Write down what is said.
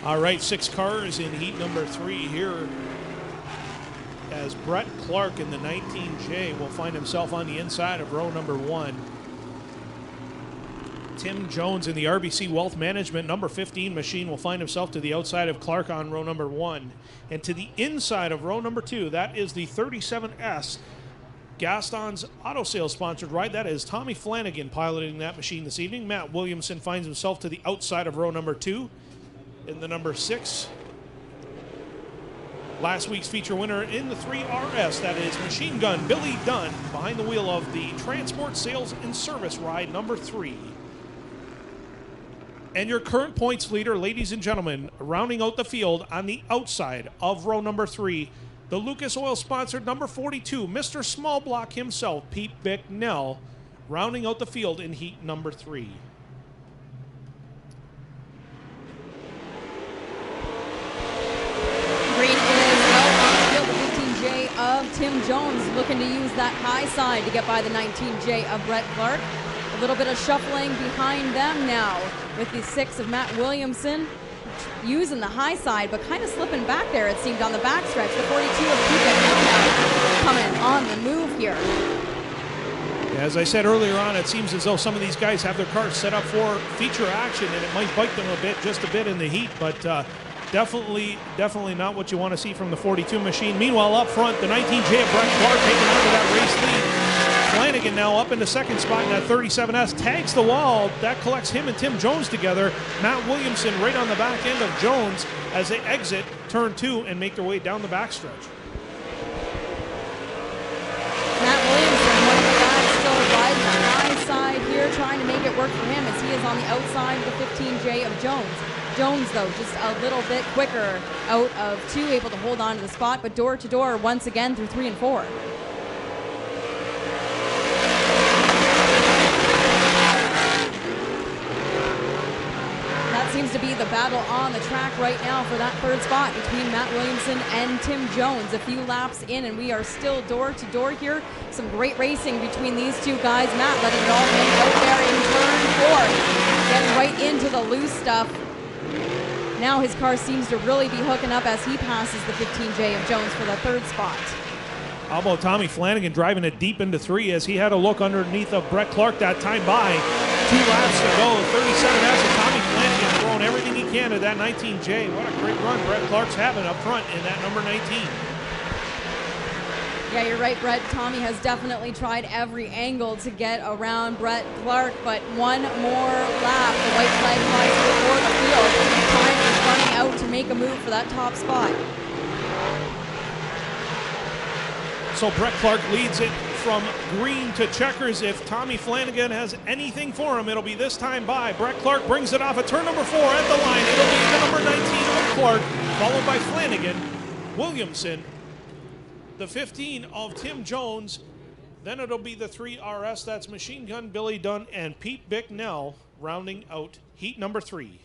All right, 6 cars in heat number 3 here, as Brett Clark in the 19J will find himself on the inside of row number 1. Tim Jones in the RBC Wealth Management number 15 machine will find himself to the outside of Clark on row number 1. And to the inside of row number 2, that is the 37S Gaston's Auto Sales sponsored ride. That is Tommy Flanagan piloting that machine this evening. Matt Williamson finds himself to the outside of row number 2 in the number 6. Last week's feature winner in the 3RS, that is Machine Gun Billy Dunn behind the wheel of the Transport Sales and Service ride number 3. And your current points leader, ladies and gentlemen, rounding out the field on the outside of row number 3, the Lucas Oil sponsored number 42, Mr. Small Block himself, Pete Bicknell, rounding out the field in heat number 3. Green is out on the field, the 15J of Tim Jones looking to use that high side to get by the 19J of Brett Clark. A little bit of shuffling behind them now with the 6 of Matt Williamson using the high side, but kind of slipping back there, it seemed, on the backstretch. The 42 of Pete now coming on the move here. As I said earlier on, it seems as though some of these guys have their cars set up for feature action, and it might bite them just a bit in the heat, but definitely not what you want to see from the 42 machine. Meanwhile, up front, the 19J of Brett Clark taking over that race lead. Flanagan now up into second spot in that 37S, tags the wall. That collects him and Tim Jones together. Matt Williamson right on the back end of Jones as they exit turn 2 and make their way down the backstretch. Matt Williamson, one of the guys still riding the high side here, trying to make it work for him as he is on the outside of the 15J of Jones. Jones, though, just a little bit quicker out of 2, able to hold on to the spot, but door to door once again through 3 and 4. Seems to be the battle on the track right now for that 3rd spot between Matt Williamson and Tim Jones. A few laps in and we are still door to door here. Some great racing between these two guys. Matt letting it all hang out there in turn 4. Getting right into the loose stuff. Now his car seems to really be hooking up as he passes the 15J of Jones for the 3rd spot. How about Tommy Flanagan driving it deep into 3 as he had a look underneath of Brett Clark that time by. 2 laps to go. 37S of Tommy Flanagan throwing everything he can at that 19J. What a great run Brett Clark's having up front in that number 19. Yeah, you're right, Brett. Tommy has definitely tried every angle to get around Brett Clark, but one more lap. The white flag flies before the field. Time is running out to make a move for that top spot. So Brett Clark leads it from green to checkers. If Tommy Flanagan has anything for him, it'll be this time by. Brett Clark brings it off at turn number 4 at the line. It'll be the number 19 of Clark, followed by Flanagan, Williamson, the 15 of Tim Jones. Then it'll be the 3RS, that's Machine Gun Billy Dunn and Pete Bicknell, rounding out heat number 3.